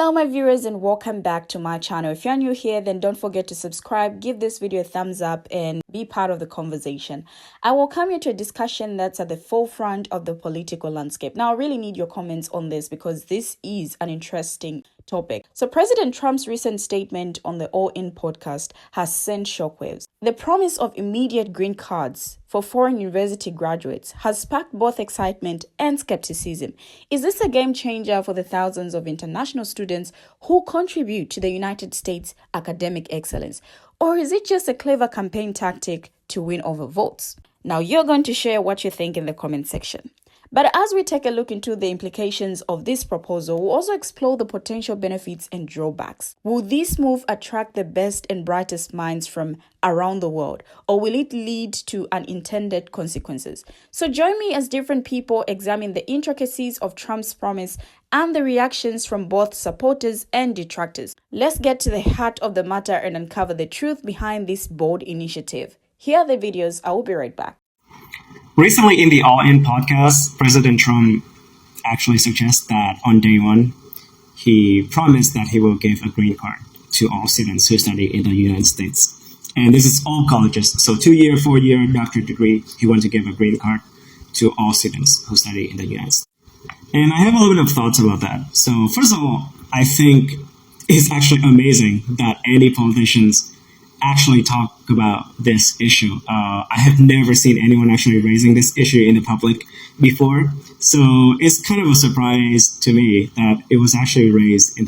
Hello my viewers and welcome back to my channel. If you're new here, then don't forget to subscribe, give this video a thumbs up and be part of the conversation. I welcome you to a discussion that's at the forefront of the political landscape. Now I really need your comments on this because this is an interesting topic. So President Trump's recent statement on the All In podcast has sent shockwaves. The promise of immediate green cards for foreign university graduates has sparked both excitement and skepticism. Is this a game changer for the thousands of international students who contribute to the United States academic excellence? Or is it just a clever campaign tactic to win over votes? Now you're going to share what you think in the comment section. But as we take a look into the implications of this proposal, we'll also explore the potential benefits and drawbacks. Will this move attract the best and brightest minds from around the world, or will it lead to unintended consequences? So join me as different people examine the intricacies of Trump's promise and the reactions from both supporters and detractors. Let's get to the heart of the matter and uncover the truth behind this bold initiative. Here are the videos. I will be right back. Recently, in the All In podcast, President Trump actually suggests that on day one, he promised that he will give a green card to all students who study in the United States. And this is all colleges. So 2-year, 4-year doctorate degree, he wants to give a green card to all students who study in the United States. And I have a little bit of thoughts about that. So first of all, I think it's actually amazing that any politicians actually talk about this issue. I have never seen anyone actually raising this issue in the public before. So it's kind of a surprise to me that it was actually raised in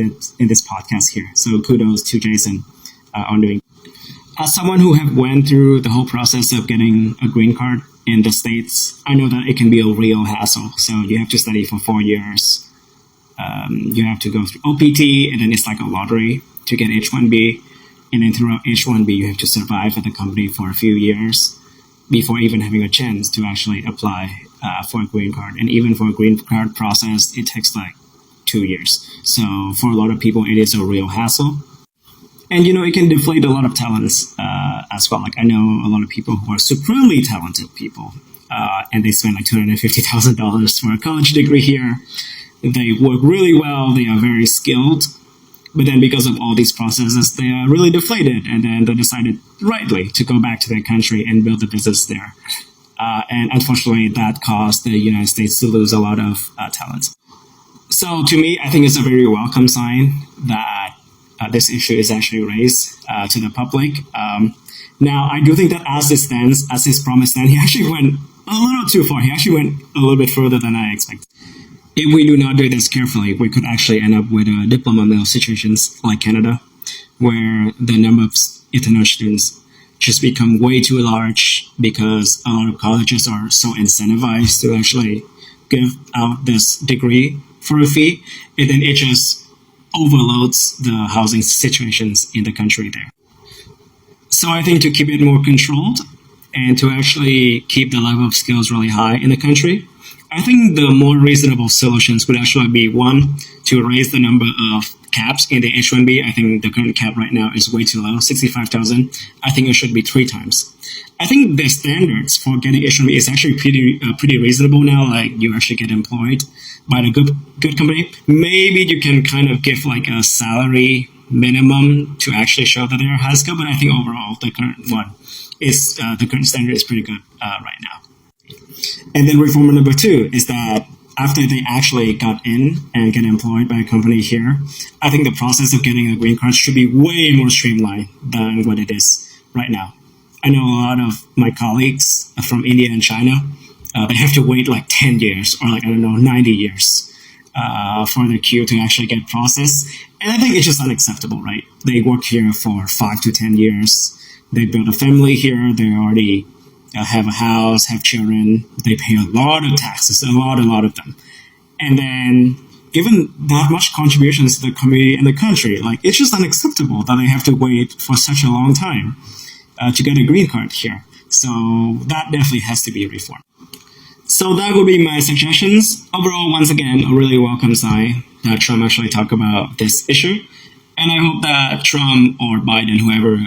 this podcast here. So kudos to Jason on doing. As someone who have went through the whole process of getting a green card in the States, I know that it can be a real hassle. So you have to study for 4 years. You have to go through OPT, and then it's like a lottery to get H-1B. And then throughout H-1B, you have to survive at the company for a few years before even having a chance to actually apply for a green card. And even for a green card process, it takes like 2 years. So for a lot of people, it is a real hassle. And, it can deflate a lot of talents as well. Like I know a lot of people who are supremely talented people, and they spend like $250,000 for a college degree here. They work really well. They are very skilled. But then because of all these processes, they are really deflated. And then they decided rightly to go back to their country and build a business there. And unfortunately, that caused the United States to lose a lot of talent. So to me, I think it's a very welcome sign that this issue is actually raised to the public. Now, I do think that as it stands, as his promise stands, he actually went a little too far. He actually went a little bit further than I expected. If we do not do this carefully, we could actually end up with diploma mill situations like Canada, where the number of international students just become way too large because a lot of colleges are so incentivized to actually give out this degree for a fee, and then it just overloads the housing situations in the country there. So I think to keep it more controlled and to actually keep the level of skills really high in the country, I think the more reasonable solutions would actually be, one, to raise the number of caps in the H-1B. I think the current cap right now is way too low, 65,000. I think it should be 3 times. I think the standards for getting H-1B is actually pretty reasonable now. Like you actually get employed by the good company. Maybe you can kind of give like a salary minimum to actually show that they're high skill. But I think overall the current standard is pretty good right now. And then reform number 2 is that after they actually got in and get employed by a company here, I think the process of getting a green card should be way more streamlined than what it is right now. I know a lot of my colleagues from India and China, they have to wait like 10 years or 90 years for the queue to actually get processed. And I think it's just unacceptable, right? They work here for 5 to 10 years. They build a family here. They already have a house, have children. They pay a lot of taxes, a lot of them. And then given that much contributions to the community and the country, like it's just unacceptable that they have to wait for such a long time to get a green card here. So that definitely has to be reformed. So that would be my suggestions. Overall, once again, a really welcome sign that Trump actually talked about this issue. And I hope that Trump or Biden, whoever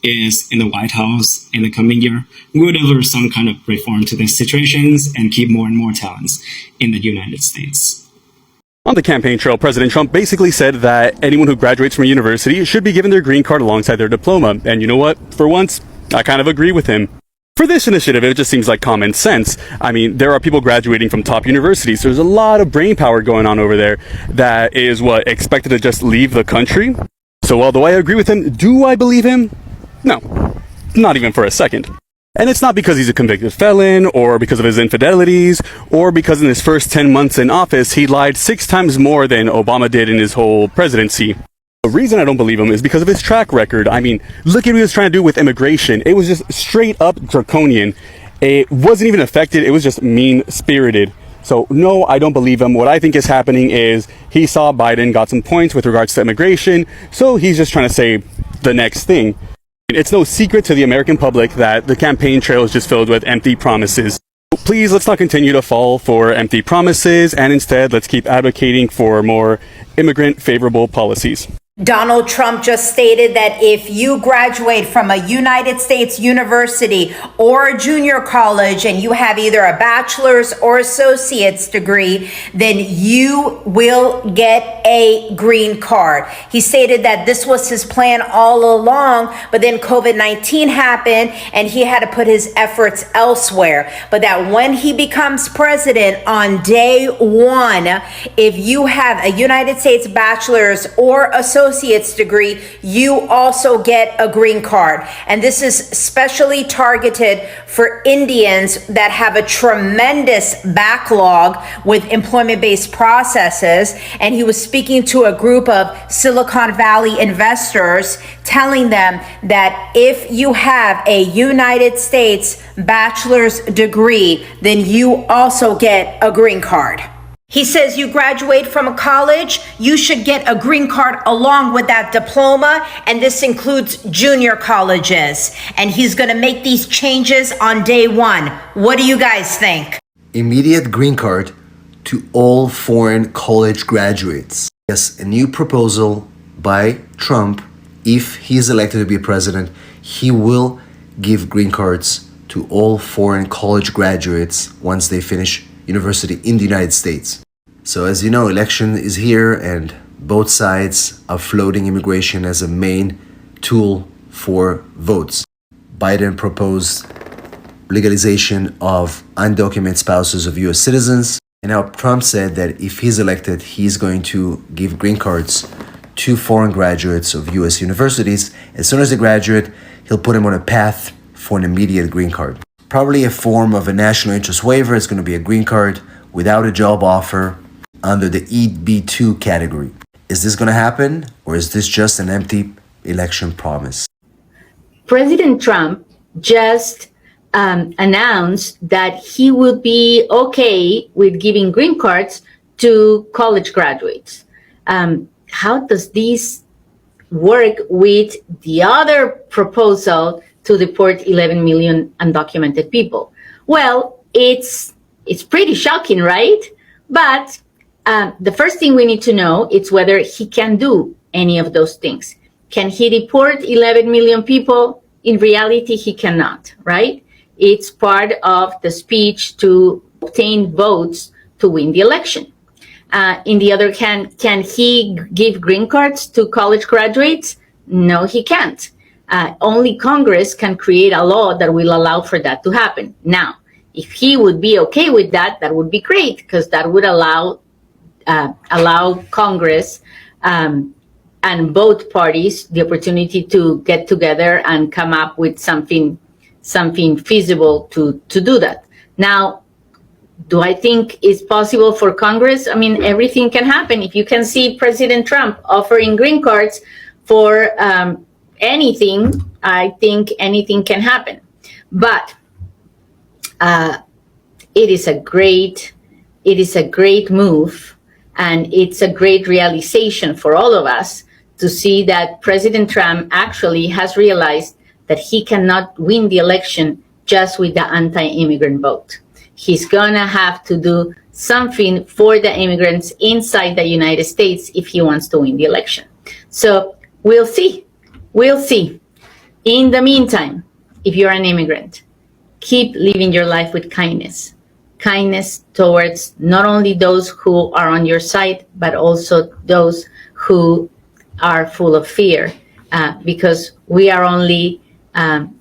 is in the White House in the coming year, will deliver some kind of reform to these situations and keep more and more talents in the United States. On the campaign trail, President Trump basically said that anyone who graduates from a university should be given their green card alongside their diploma. And you know what? For once, I kind of agree with him. For this initiative, it just seems like common sense. I mean, there are people graduating from top universities. So there's a lot of brain power going on over there that is expected to just leave the country. So although I agree with him, do I believe him? No, not even for a second. And it's not because he's a convicted felon, or because of his infidelities, or because in his first 10 months in office, he lied 6 times more than Obama did in his whole presidency. The reason I don't believe him is because of his track record. I mean, look at what he was trying to do with immigration. It was just straight up draconian. It wasn't even affected. It was just mean-spirited. So no, I don't believe him. What I think is happening is he saw Biden got some points with regards to immigration, so he's just trying to say the next thing. It's no secret to the American public that the campaign trail is just filled with empty promises. Please, let's not continue to fall for empty promises, and instead, let's keep advocating for more immigrant-favorable policies. Donald Trump just stated that if you graduate from a United States university or a junior college and you have either a bachelor's or associate's degree, then you will get a green card. He stated that this was his plan all along, but then COVID-19 happened and he had to put his efforts elsewhere. But that when he becomes president on day one, if you have a United States bachelor's or associate's degree, you also get a green card. And this is specially targeted for Indians that have a tremendous backlog with employment-based processes. And he was speaking to a group of Silicon Valley investors, telling them that if you have a United States bachelor's degree, then you also get a green card. He says you graduate from a college, you should get a green card along with that diploma, and this includes junior colleges. And he's going to make these changes on day one. What do you guys think? Immediate green card to all foreign college graduates. Yes, a new proposal by Trump. If he is elected to be president, he will give green cards to all foreign college graduates once they finish university in the United States. So as you know, election is here and both sides are floating immigration as a main tool for votes. Biden proposed legalization of undocumented spouses of US citizens. And now Trump said that if he's elected, he's going to give green cards to foreign graduates of US universities. As soon as they graduate, he'll put them on a path for an immediate green card. Probably a form of a national interest waiver. It's going to be a green card without a job offer under the EB2 category. Is this going to happen, or is this just an empty election promise? President Trump just announced that he would be okay with giving green cards to college graduates. How does this work with the other proposal to deport 11 million undocumented people? Well, it's pretty shocking, right? But the first thing we need to know is whether he can do any of those things. Can he deport 11 million people? In reality, he cannot, right? It's part of the speech to obtain votes to win the election. In the other hand, can he give green cards to college graduates? No, he can't. Only Congress can create a law that will allow for that to happen. Now, if he would be okay with that, that would be great, because that would allow Congress and both parties the opportunity to get together and come up with something feasible to do that. Now, do I think it's possible for Congress? I mean, everything can happen. If you can see President Trump offering green cards for anything, I think anything can happen. But it is a great move, and it's a great realization for all of us to see that President Trump actually has realized that he cannot win the election just with the anti-immigrant vote. He's gonna have to do something for the immigrants inside the United States if he wants to win the election. So we'll see. In the meantime, if you're an immigrant, keep living your life with kindness. kindness towards not only those who are on your side, but also those who are full of fear, because we are only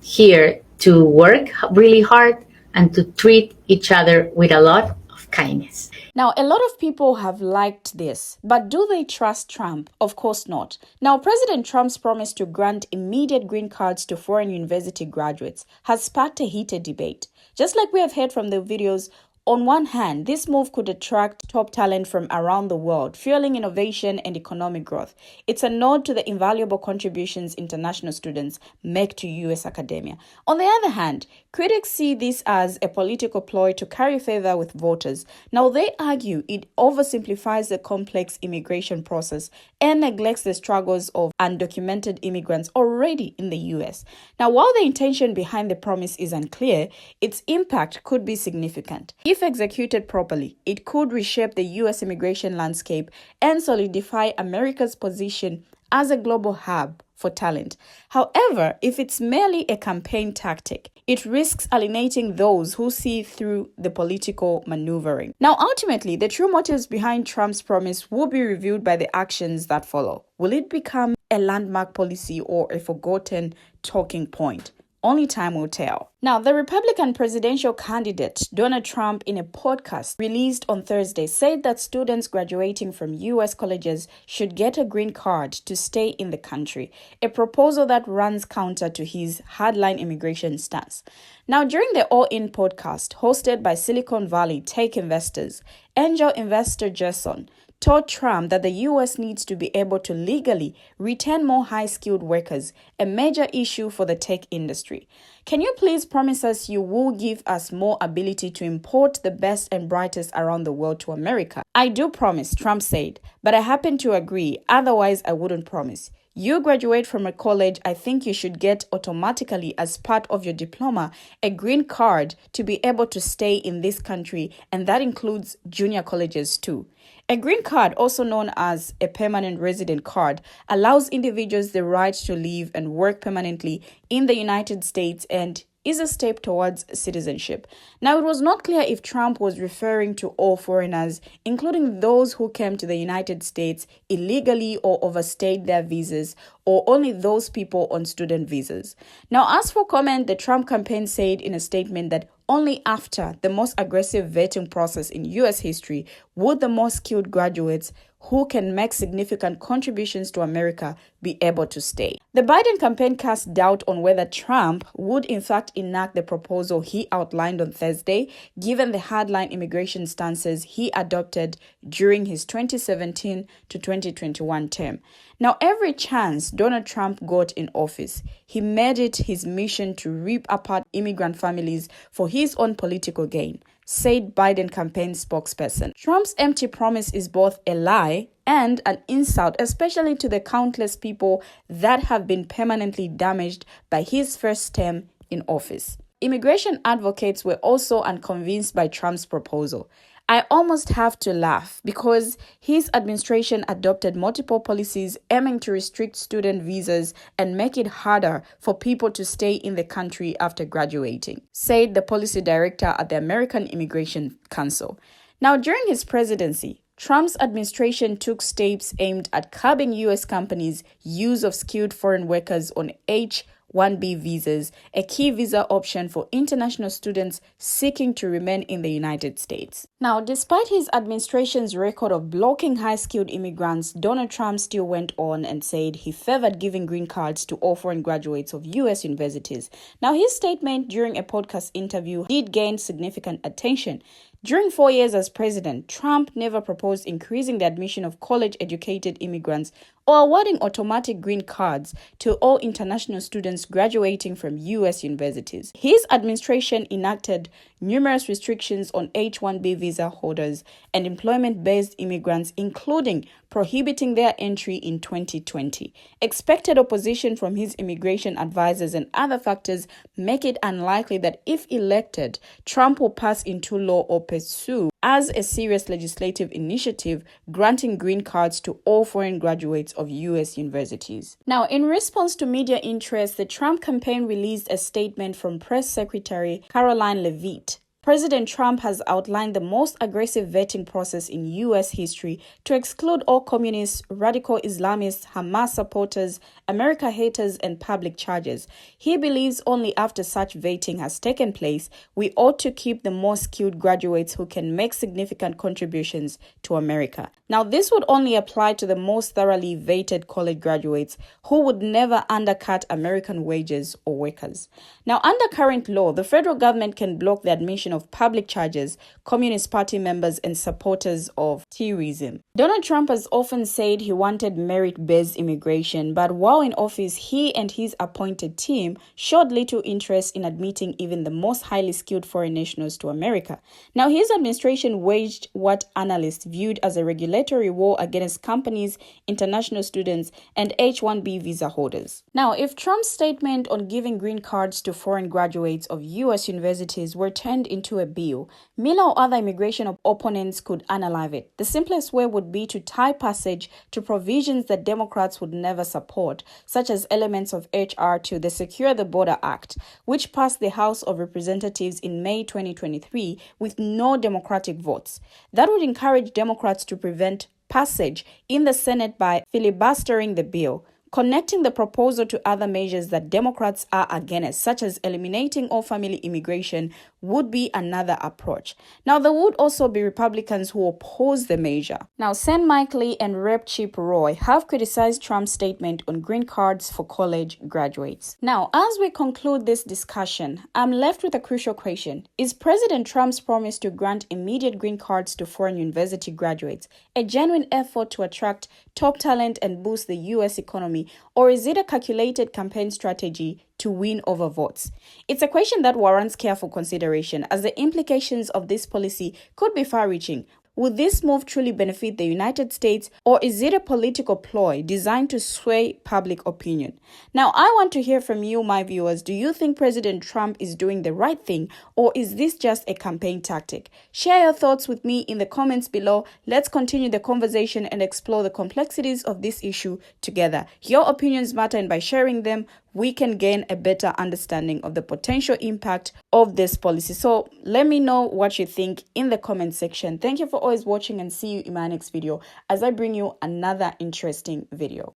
here to work really hard and to treat each other with a lot of kindness. Now, a lot of people have liked this, but do they trust Trump? Of course not. Now, President Trump's promise to grant immediate green cards to foreign university graduates has sparked a heated debate. Just like we have heard from the videos, on one hand, this move could attract top talent from around the world, fueling innovation and economic growth. It's a nod to the invaluable contributions international students make to U.S. academia. On the other hand, critics see this as a political ploy to carry favor with voters. Now, they argue it oversimplifies the complex immigration process and neglects the struggles of undocumented immigrants already in the U.S. Now, while the intention behind the promise is unclear, its impact could be significant. If executed properly, it could reshape the U.S. immigration landscape and solidify America's position as a global hub for talent. However, if it's merely a campaign tactic, it risks alienating those who see through the political maneuvering. Now, ultimately, the true motives behind Trump's promise will be revealed by the actions that follow. Will it become a landmark policy or a forgotten talking point? Only time will tell. Now, the Republican presidential candidate, Donald Trump, in a podcast released on Thursday, said that students graduating from U.S. colleges should get a green card to stay in the country, a proposal that runs counter to his hardline immigration stance. Now, during the All In podcast, hosted by Silicon Valley tech investors, angel investor Jason told Trump that the U.S. needs to be able to legally retain more high-skilled workers, a major issue for the tech industry. Can you please promise us you will give us more ability to import the best and brightest around the world to America? I do promise, Trump said, but I happen to agree, otherwise I wouldn't promise. You graduate from a college, I think you should get automatically as part of your diploma a green card to be able to stay in this country, and that includes junior colleges too. A green card, also known as a permanent resident card, allows individuals the right to live and work permanently in the United States and is a step towards citizenship. Now, it was not clear if Trump was referring to all foreigners, including those who came to the United States illegally or overstayed their visas, or only those people on student visas. Now, as for comment, the Trump campaign said in a statement that only after the most aggressive vetting process in U.S. history would the most skilled graduates who can make significant contributions to America be able to stay. The Biden campaign cast doubt on whether Trump would in fact enact the proposal he outlined on Thursday, given the hardline immigration stances he adopted during his 2017 to 2021 term. Now, every chance Donald Trump got in office, he made it his mission to rip apart immigrant families for his own political gain, said Biden campaign spokesperson. Trump's empty promise is both a lie and an insult, especially to the countless people that have been permanently damaged by his first term in office. Immigration advocates were also unconvinced by Trump's proposal. I almost have to laugh because his administration adopted multiple policies aiming to restrict student visas and make it harder for people to stay in the country after graduating, said the policy director at the American Immigration Council. Now, during his presidency, Trump's administration took steps aimed at curbing U.S. companies' use of skilled foreign workers on H-1B visas, a key visa option for international students seeking to remain in the United States. Now, despite his administration's record of blocking high-skilled immigrants, Donald Trump still went on and said he favored giving green cards to all foreign graduates of U.S. universities. Now, his statement during a podcast interview did gain significant attention. During 4 years as president, Trump never proposed increasing the admission of college-educated immigrants or awarding automatic green cards to all international students graduating from U.S. universities. His administration enacted numerous restrictions on H-1B visa holders and employment-based immigrants, including prohibiting their entry in 2020. Expected opposition from his immigration advisors and other factors make it unlikely that if elected, Trump will pass into law or pursue as a serious legislative initiative granting green cards to all foreign graduates of U.S. universities. Now, in response to media interest, the Trump campaign released a statement from Press Secretary Caroline Leavitt, President Trump has outlined the most aggressive vetting process in U.S. history to exclude all communists, radical Islamists, Hamas supporters, America haters, and public charges. He believes only after such vetting has taken place, we ought to keep the most skilled graduates who can make significant contributions to America. Now, this would only apply to the most thoroughly vetted college graduates who would never undercut American wages or workers. Now, under current law, the federal government can block the admission of public charges, Communist Party members, and supporters of terrorism. Donald Trump has often said he wanted merit-based immigration, but while in office, he and his appointed team showed little interest in admitting even the most highly skilled foreign nationals to America. Now, his administration waged what analysts viewed as a regulatory war against companies, international students, and H-1B visa holders. Now, if Trump's statement on giving green cards to foreign graduates of U.S. universities were turned into a bill, Miller or other immigration opponents could unalive it. The simplest way would be to tie passage to provisions that Democrats would never support, such as elements of H.R. 2, the Secure the Border Act, which passed the House of Representatives in May 2023 with no Democratic votes. That would encourage Democrats to prevent passage in the Senate by filibustering the bill, connecting the proposal to other measures that Democrats are against, such as eliminating all family immigration, would be another approach. Now, there would also be Republicans who oppose the measure. Now, Sen Mike Lee and Rep. Chip Roy have criticized Trump's statement on green cards for college graduates. Now, as we conclude this discussion, I'm left with a crucial question. Is President Trump's promise to grant immediate green cards to foreign university graduates a genuine effort to attract top talent and boost the U.S. economy, or is it a calculated campaign strategy to win over votes? It's a question that warrants careful consideration, as the implications of this policy could be far-reaching. Would this move truly benefit the United States, or is it a political ploy designed to sway public opinion? Now, I want to hear from you, my viewers. Do you think President Trump is doing the right thing, or is this just a campaign tactic? Share your thoughts with me in the comments below. Let's continue the conversation and explore the complexities of this issue together. Your opinions matter, and by sharing them, we can gain a better understanding of the potential impact of this policy. So let me know what you think in the comment section. Thank you for always watching, and see you in my next video as I bring you another interesting video.